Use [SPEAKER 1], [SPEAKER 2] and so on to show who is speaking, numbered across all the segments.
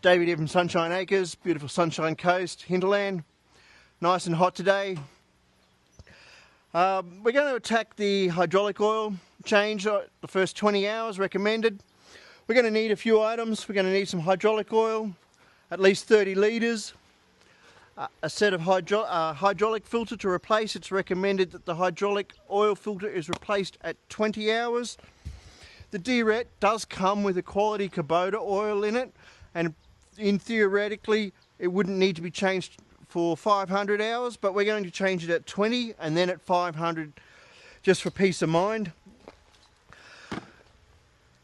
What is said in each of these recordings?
[SPEAKER 1] David here from Sunshine Acres, beautiful Sunshine Coast, Hinterland. Nice and hot today. We're going to attack the hydraulic oil change, the first 20 hours recommended. We're going to need a few items. We're going to need some hydraulic oil, at least 30 litres. A set of hydraulic filter to replace. It's recommended that the hydraulic oil filter is replaced at 20 hours. The DRT does come with a quality Kubota oil in it, and theoretically it wouldn't need to be changed for 500 hours, but we're going to change it at 20 and then at 500 just for peace of mind.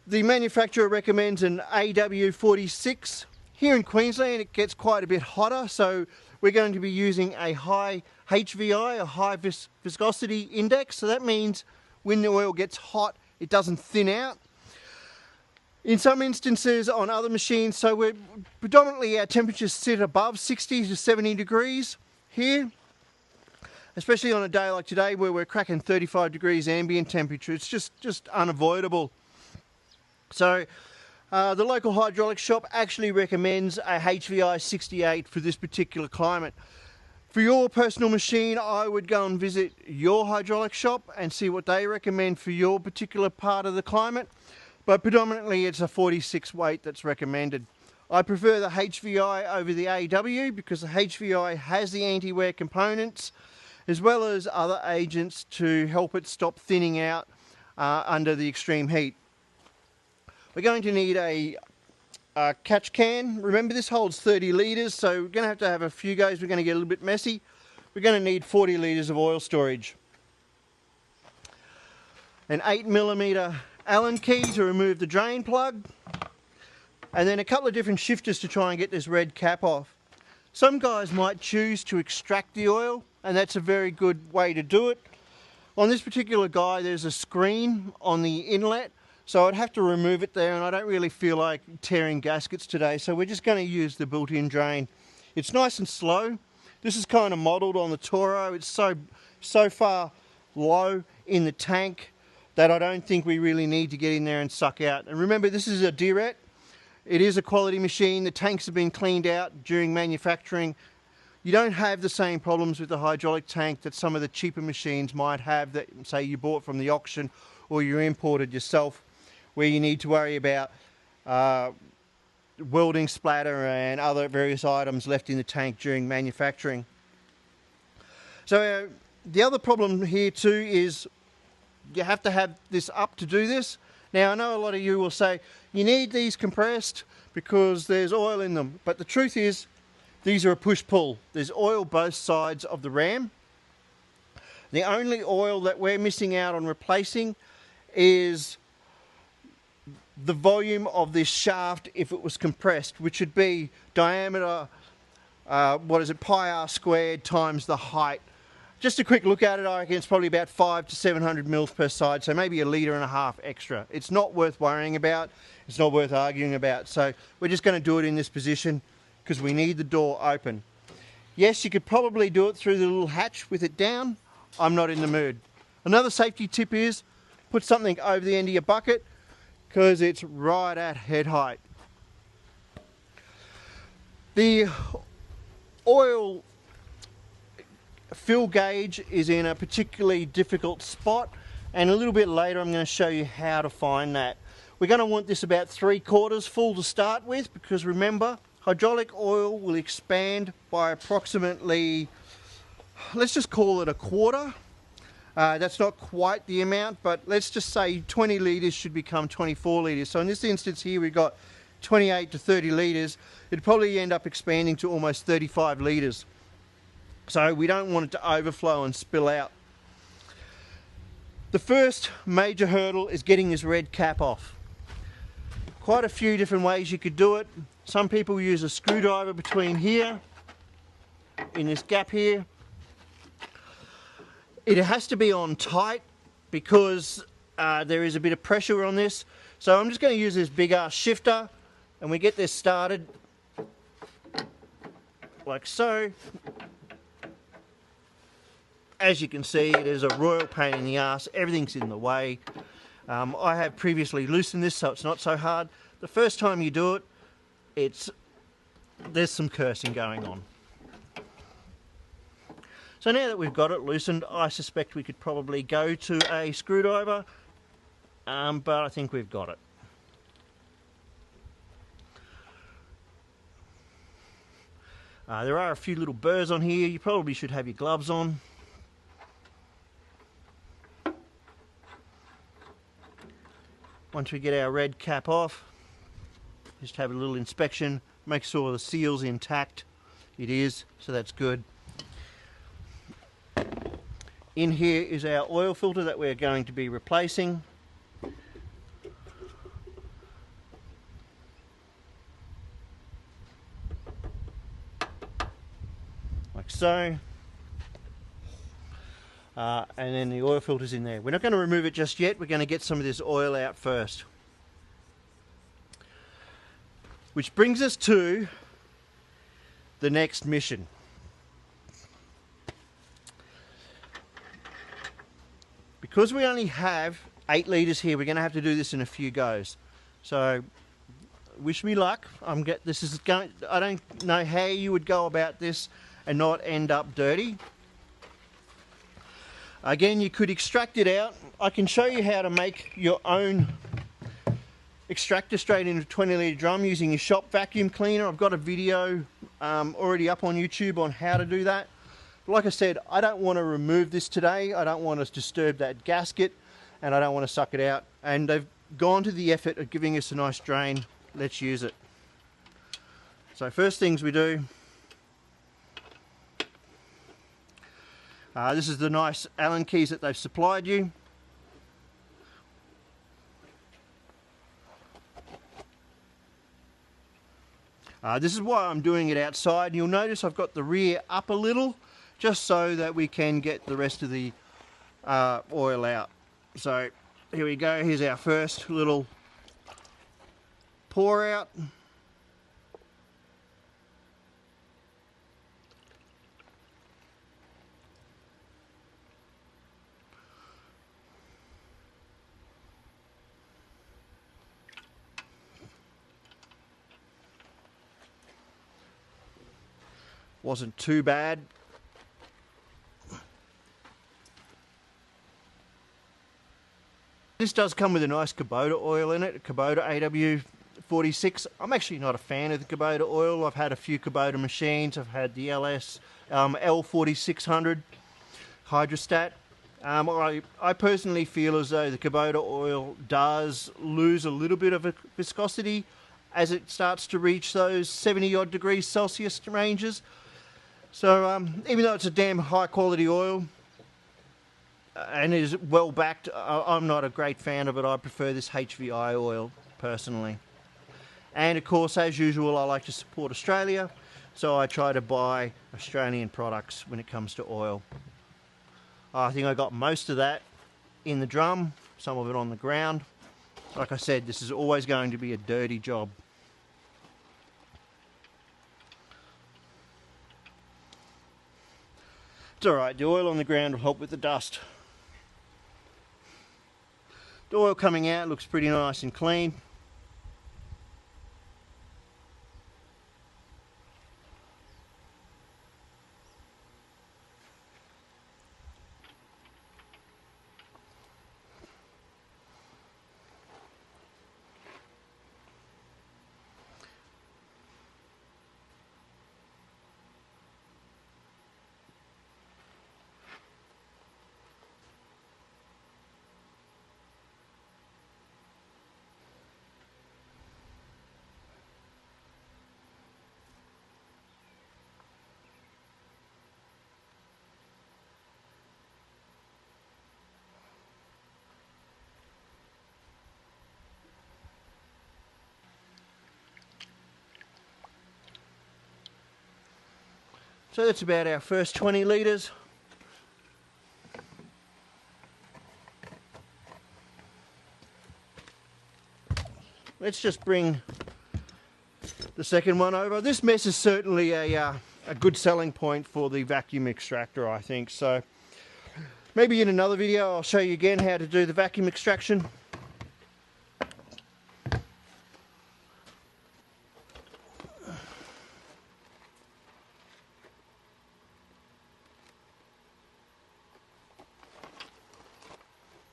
[SPEAKER 1] The manufacturer recommends an AW46. Here in Queensland it gets quite a bit hotter, so we're going to be using a high HVI, a high viscosity index. So that means when the oil gets hot, it doesn't thin out. In some instances on other machines, so we're predominantly our temperatures sit above 60 to 70 degrees here, especially on a day like today where we're cracking 35 degrees ambient temperature. It's just unavoidable. So the local hydraulic shop actually recommends a HVI 68 for this particular climate. For your personal machine, I would go and visit your hydraulic shop and see what they recommend for your particular part of the climate. But predominantly it's a 46 weight that's recommended. I prefer the HVI over the AW because the HVI has the anti-wear components as well as other agents to help it stop thinning out under the extreme heat. We're going to need a catch can. Remember, this holds 30 litres, so we're going to have a few goes. We're going to get a little bit messy. We're going to need 40 litres of oil storage. An 8mm Allen key to remove the drain plug, and then a couple of different shifters to try and get this red cap off. Some guys might choose to extract the oil, and that's a very good way to do it. On this particular guy there's a screen on the inlet, so I'd have to remove it there, and I don't really feel like tearing gaskets today, so we're just going to use the built-in drain. It's nice and slow. This is kind of modelled on the Toro. It's so far low in the tank that I don't think we really need to get in there and suck out. And remember, this is a DRT. It is a quality machine. The tanks have been cleaned out during manufacturing. You don't have the same problems with the hydraulic tank that some of the cheaper machines might have that, say, you bought from the auction or you imported yourself, where you need to worry about welding splatter and other various items left in the tank during manufacturing. So the other problem here too is you have to have this up to do this. Now I know a lot of you will say you need these compressed because there's oil in them, but the truth is these are a push-pull. There's oil both sides of the ram. The only oil that we're missing out on replacing is the volume of this shaft if it was compressed, which would be diameter, pi r squared times the height. Just a quick look at it, I reckon it's probably about 500 to 700 mils per side, so maybe 1.5 litres extra. It's not worth worrying about, it's not worth arguing about, so we're just going to do it in this position because we need the door open. Yes, you could probably do it through the little hatch with it down. I'm not in the mood. Another safety tip is put something over the end of your bucket because it's right at head height. The oil fill gauge is in a particularly difficult spot, and a little bit later I'm going to show you how to find that. We're going to want this about 3/4 full to start with, because remember, hydraulic oil will expand by approximately, let's just call it 1/4. That's not quite the amount, but let's just say 20 litres should become 24 litres. So in this instance here we've got 28 to 30 litres. It'd probably end up expanding to almost 35 litres. So we don't want it to overflow and spill out. The first major hurdle is getting this red cap off. Quite a few different ways you could do it. Some people use a screwdriver between here, in this gap here. It has to be on tight because there is a bit of pressure on this. So I'm just going to use this big ass shifter, and we get this started like so. As you can see, it is a royal pain in the ass. Everything's in the way. I have previously loosened this so it's not so hard. The first time you do it, it's there's some cursing going on. So now that we've got it loosened, I suspect we could probably go to a screwdriver, but I think we've got it. There are a few little burrs on here. You probably should have your gloves on. Once we get our red cap off, just have a little inspection, make sure the seal's intact. It is, so that's good. In here is our oil filter that we're going to be replacing. Like so. And then the oil filter's in there. We're not going to remove it just yet. We're going to get some of this oil out first. Which brings us to the next mission. Because we only have 8 litres here, we're going to have to do this in a few goes. So, wish me luck. I don't know how you would go about this and not end up dirty. Again, you could extract it out. I can show you how to make your own extractor straight into a 20 litre drum using your shop vacuum cleaner. I've got a video already up on YouTube on how to do that. But like I said, I don't want to remove this today. I don't want to disturb that gasket, and I don't want to suck it out. And they've gone to the effort of giving us a nice drain. Let's use it. So first things we do, this is the nice Allen keys that they've supplied you. This is why I'm doing it outside. You'll notice I've got the rear up a little, just so that we can get the rest of the oil out. So here we go. Here's our first little pour out. Wasn't too bad. This does come with a nice Kubota oil in it, a Kubota AW46. I'm actually not a fan of the Kubota oil. I've had a few Kubota machines. I've had the LS L4600 hydrostat. I personally feel as though the Kubota oil does lose a little bit of viscosity as it starts to reach those 70 odd degrees Celsius ranges. So even though it's a damn high quality oil and is well backed, I'm not a great fan of it. I prefer this HVI oil personally. And of course, as usual, I like to support Australia, so I try to buy Australian products when it comes to oil. I think I got most of that in the drum, some of it on the ground. Like I said, this is always going to be a dirty job. It's alright, the oil on the ground will help with the dust. The oil coming out looks pretty nice and clean. So that's about our first 20 litres. Let's just bring the second one over. This mess is certainly a good selling point for the vacuum extractor, I think. So maybe in another video I'll show you again how to do the vacuum extraction.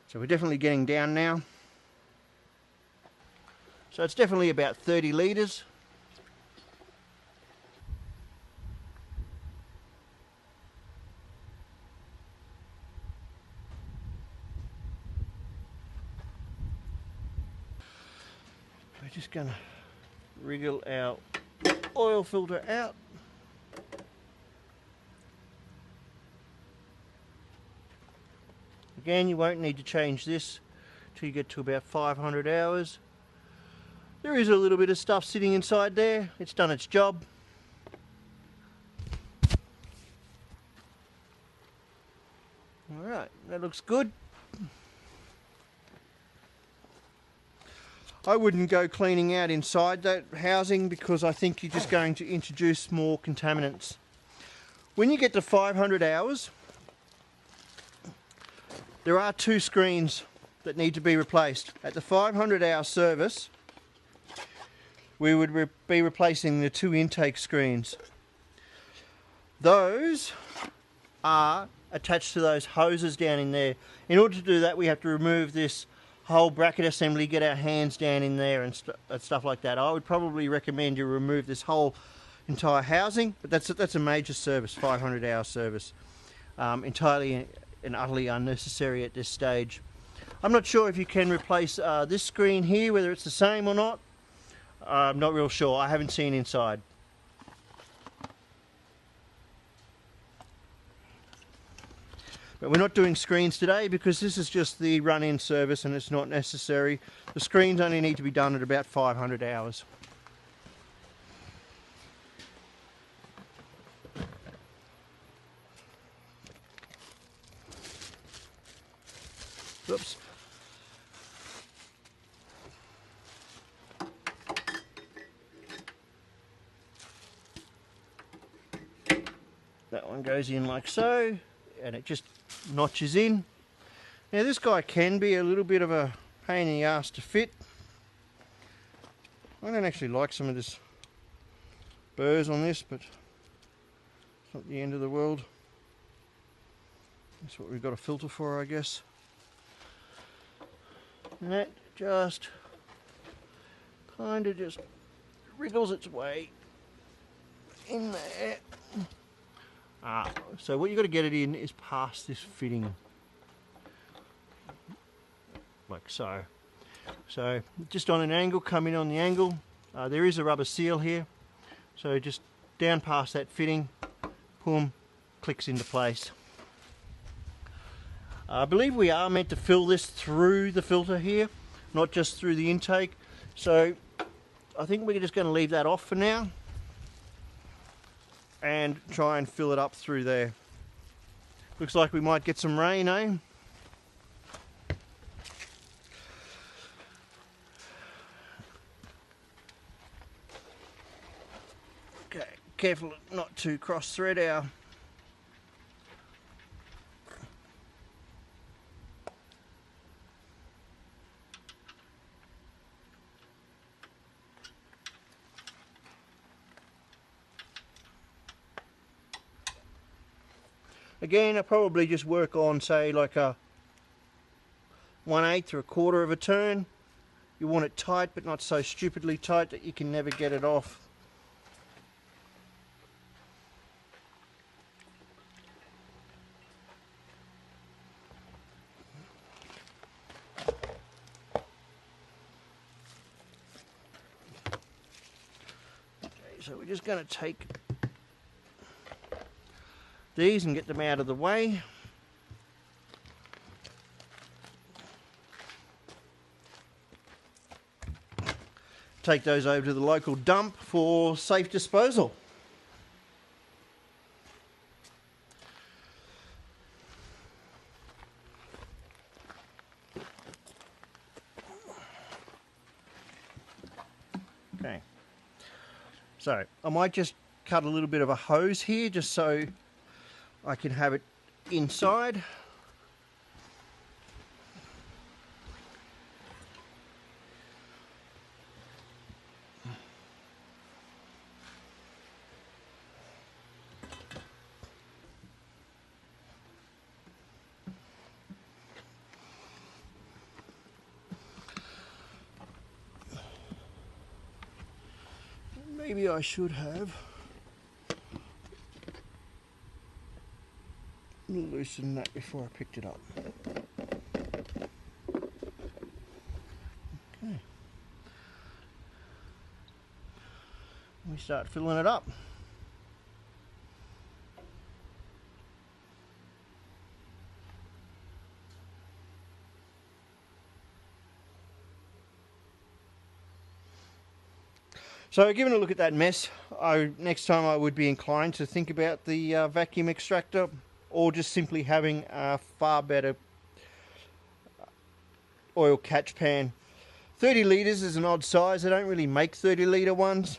[SPEAKER 1] So we're definitely getting down now. So it's definitely about 30 litres. We're just going to wriggle our oil filter out. Again, you won't need to change this till you get to about 500 hours. There is a little bit of stuff sitting inside there. It's done its job. Alright, that looks good. I wouldn't go cleaning out inside that housing because I think you're just going to introduce more contaminants. When you get to 500 hours, there are 2 screens that need to be replaced. At the 500 hour service, we would be replacing the 2 intake screens. Those are attached to those hoses down in there. In order to do that, we have to remove this whole bracket assembly, get our hands down in there and stuff like that. I would probably recommend you remove this whole entire housing, but that's a major service, 500 hour service. Entirely and utterly unnecessary at this stage. I'm not sure if you can replace this screen here, whether it's the same or not. I'm not real sure. I haven't seen inside. But we're not doing screens today because this is just the run-in service and it's not necessary. The screens only need to be done at about 500 hours. Oops. That one goes in like so, and it just notches in. Now this guy can be a little bit of a pain in the ass to fit. I don't actually like some of this burrs on this, but it's not the end of the world. That's what we've got a filter for, I guess. And that just kind of just wriggles its way in there. So what you've got to get it in is past this fitting, like so. So just on an angle, come in on the angle. There is a rubber seal here, so just down past that fitting, boom, clicks into place. I believe we are meant to fill this through the filter here, not just through the intake. So I think we're just going to leave that off for now and try and fill it up through there. Looks like we might get some rain, eh? Okay, careful not to cross thread our Again, I probably just work on, say, like a 1/8 or a quarter of a turn. You want it tight, but not so stupidly tight that you can never get it off. Okay, so we're just going to take these and get them out of the way. Take those over to the local dump for safe disposal. Okay, so I might just cut a little bit of a hose here just so I can have it inside. maybe I should have loosened that before I picked it up. Okay. We start filling it up. So given a look at that mess, next time I would be inclined to think about the vacuum extractor, or just simply having a far better oil catch pan. 30 litres is an odd size. They don't really make 30 litre ones.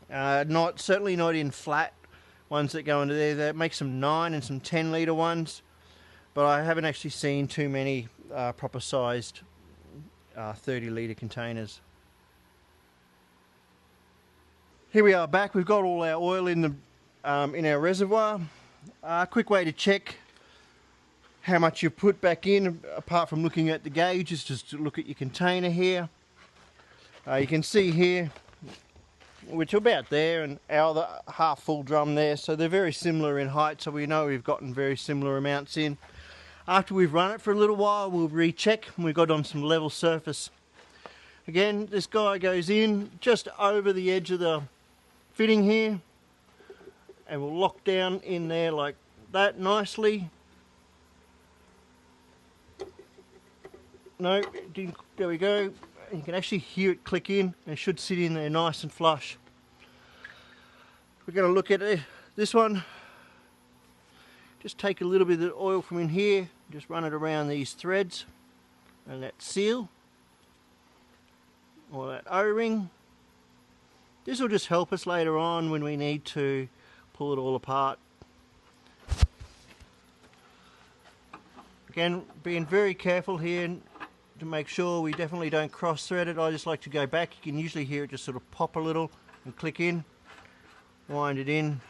[SPEAKER 1] Certainly not in flat ones that go into there. They make some 9 and some 10 litre ones, but I haven't actually seen too many proper sized 30 litre containers. Here we are back. We've got all our oil in our reservoir. A quick way to check how much you put back in, apart from looking at the gauge, is just to look at your container here. You can see here we're to about there, and our half full drum there, so they're very similar in height, so we know we've gotten very similar amounts in. After we've run it for a little while, we'll recheck, and we've got on some level surface. Again, this guy goes in just over the edge of the fitting here, and we'll lock down in there like that nicely. No, there we go. You can actually hear it click in, and it should sit in there nice and flush. We're going to look at this one. Just take a little bit of the oil from in here, just run it around these threads and that seal or that O-ring. This will just help us later on when we need to pull it all apart. Again, being very careful here to make sure we definitely don't cross thread it. I just like to go back. You can usually hear it just sort of pop a little and click in, wind it in.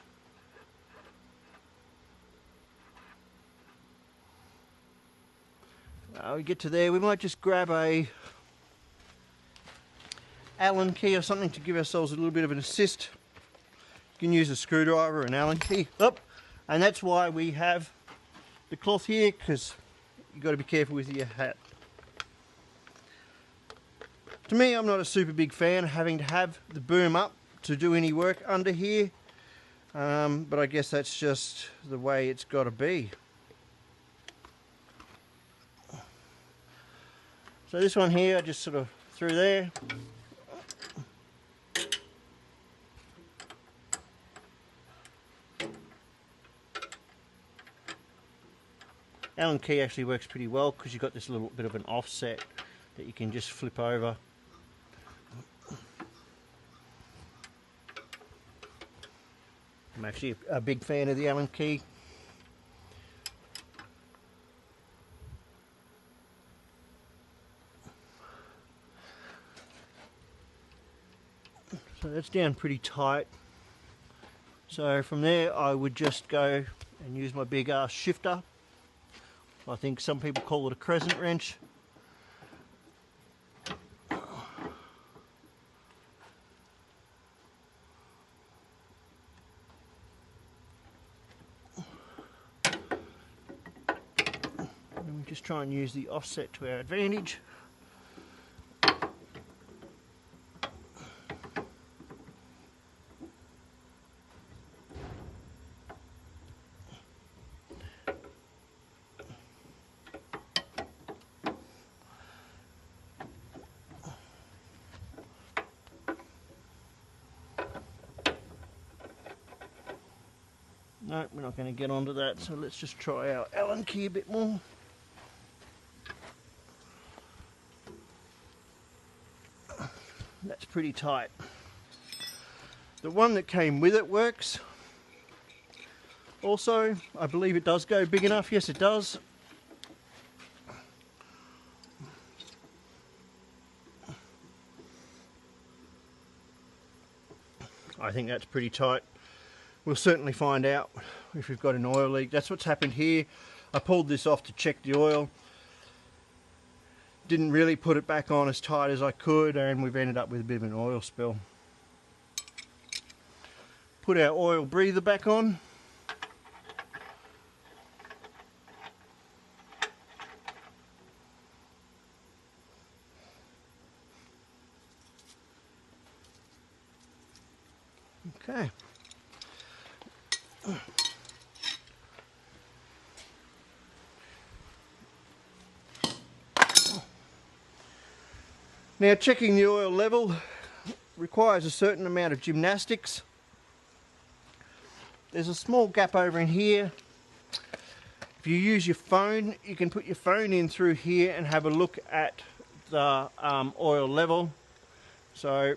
[SPEAKER 1] We get to there, we might just grab a Allen key or something to give ourselves a little bit of an assist. You can use a screwdriver or an Allen key. And that's why we have the cloth here, because you've got to be careful with your hat. To me, I'm not a super big fan of having to have the boom up to do any work under here, but I guess that's just the way it's got to be. So this one here, I just sort of threw there. Allen key actually works pretty well because you've got this little bit of an offset that you can just flip over. I'm actually a big fan of the Allen key. So that's down pretty tight. So from there I would just go and use my big ass shifter. I think some people call it a crescent wrench. And we just try and use the offset to our advantage. No, we're not going to get onto that, so let's just try our Allen key a bit more. That's pretty tight. The one that came with it works. Also, I believe it does go big enough. Yes, it does. I think that's pretty tight. We'll certainly find out if we've got an oil leak. That's what's happened here. I pulled this off to check the oil. Didn't really put it back on as tight as I could, and we've ended up with a bit of an oil spill. put our oil breather back on. Okay. Now, checking the oil level requires a certain amount of gymnastics. There's a small gap over in here. If you use your phone, you can put your phone in through here and have a look at the oil level. So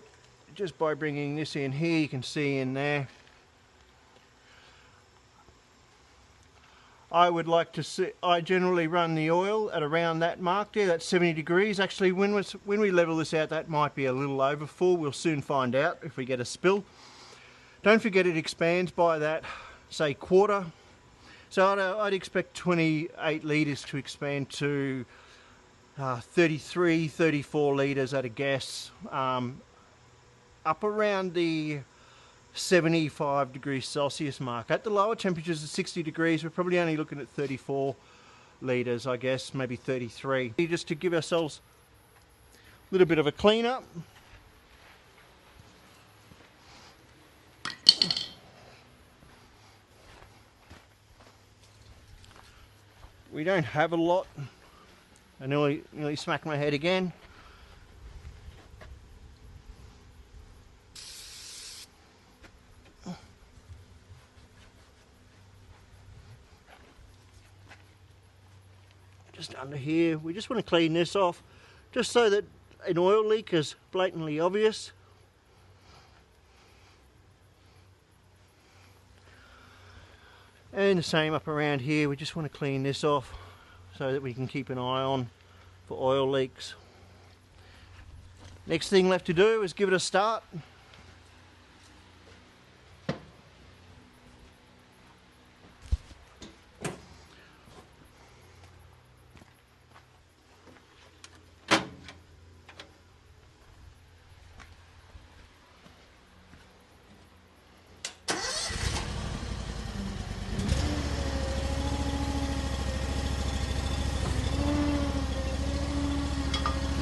[SPEAKER 1] just by bringing this in here, you can see in there. I would like to see, I generally run the oil at around that mark there, that's 70 degrees. Actually, when we level this out, that might be a little over full. We'll soon find out if we get a spill. Don't forget it expands by that, say, quarter. So I'd expect 28 litres to expand to 33, 34 litres at a guess, up around the 75 degrees Celsius mark. At the lower temperatures of 60 degrees, we're probably only looking at 34 litres, I guess, maybe 33. Just to give ourselves a little bit of a clean up. We don't have a lot. I nearly smacked my head again. Just under here, we just want to clean this off, just so that an oil leak is blatantly obvious. And the same up around here, we just want to clean this off so that we can keep an eye on for oil leaks. Next thing left to do is give it a start.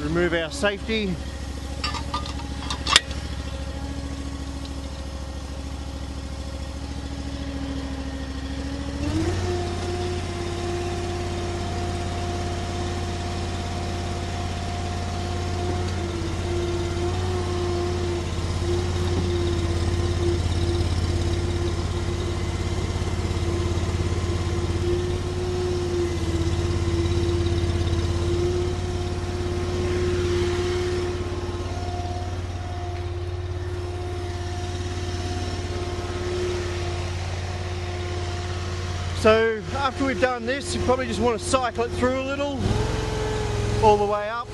[SPEAKER 1] Remove our safety. So after we've done this, you probably just want to cycle it through a little, all the way up.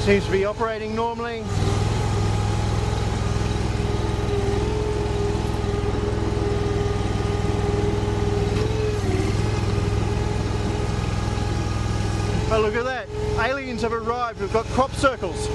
[SPEAKER 1] Seems to be operating normally. Oh, look at that. Aliens have arrived. We've got crop circles.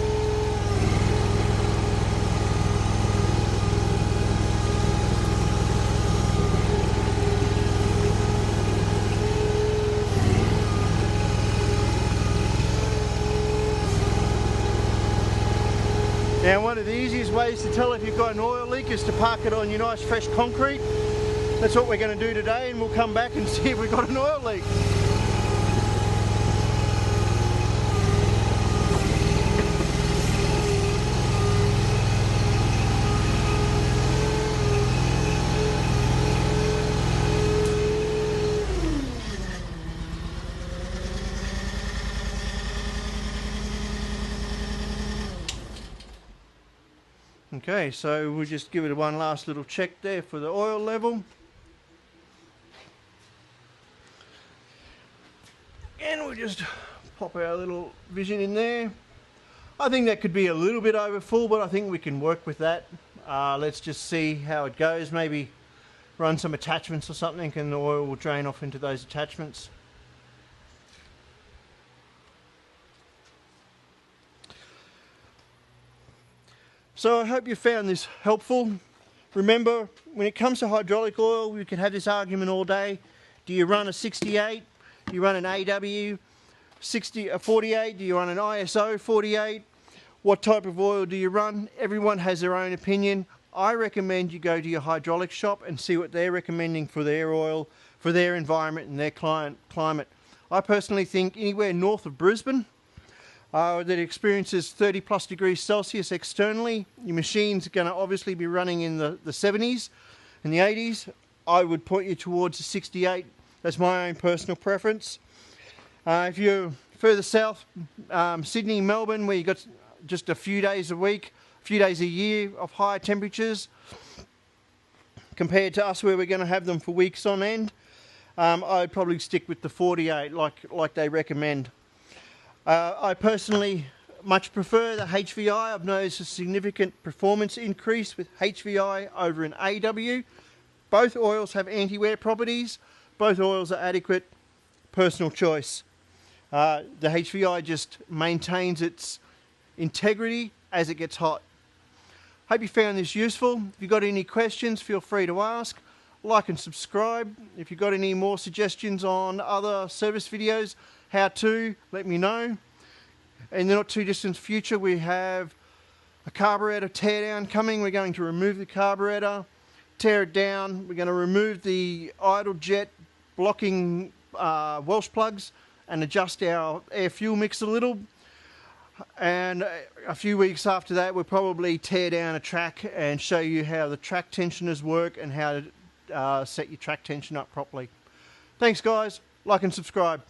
[SPEAKER 1] Now, one of the easiest ways to tell if you've got an oil leak is to park it on your nice fresh concrete. That's what we're going to do today, and we'll come back and see if we've got an oil leak. Okay, so we'll just give it one last little check there for the oil level. And we'll just pop our little vision in there. I think that could be a little bit over full, but I think we can work with that. Let's just see how it goes. Maybe run some attachments or something and the oil will drain off into those attachments. So I hope you found this helpful. Remember, when it comes to hydraulic oil, we could have this argument all day. Do you run a 68? Do you run an AW 48? Do you run an ISO 48? What type of oil do you run? Everyone has their own opinion. I recommend you go to your hydraulic shop and see what they're recommending for their oil, for their environment and their climate. I personally think anywhere north of Brisbane that experiences 30 plus degrees Celsius externally, your machine's going to obviously be running in the 70s and the 80s. I would point you towards the 68. That's my own personal preference. If you're further south, Sydney, Melbourne, where you've got just a few days a week, a few days a year of higher temperatures, compared to us where we're going to have them for weeks on end, I'd probably stick with the 48 like they recommend. I personally much prefer the HVI. I've noticed a significant performance increase with HVI over an AW. Both oils have anti-wear properties. Both oils are adequate. Personal choice. The HVI just maintains its integrity as it gets hot. Hope you found this useful. If you've got any questions, feel free to ask. Like and subscribe. If you've got any more suggestions on other service videos, how to, let me know. In the not too distant future, we have a carburetor teardown coming. We're going to remove the carburetor, tear it down. We're going to remove the idle jet blocking Welsh plugs and adjust our air fuel mix a little. And a few weeks after that, we'll probably tear down a track and show you how the track tensioners work and how to set your track tension up properly. Thanks guys, like and subscribe.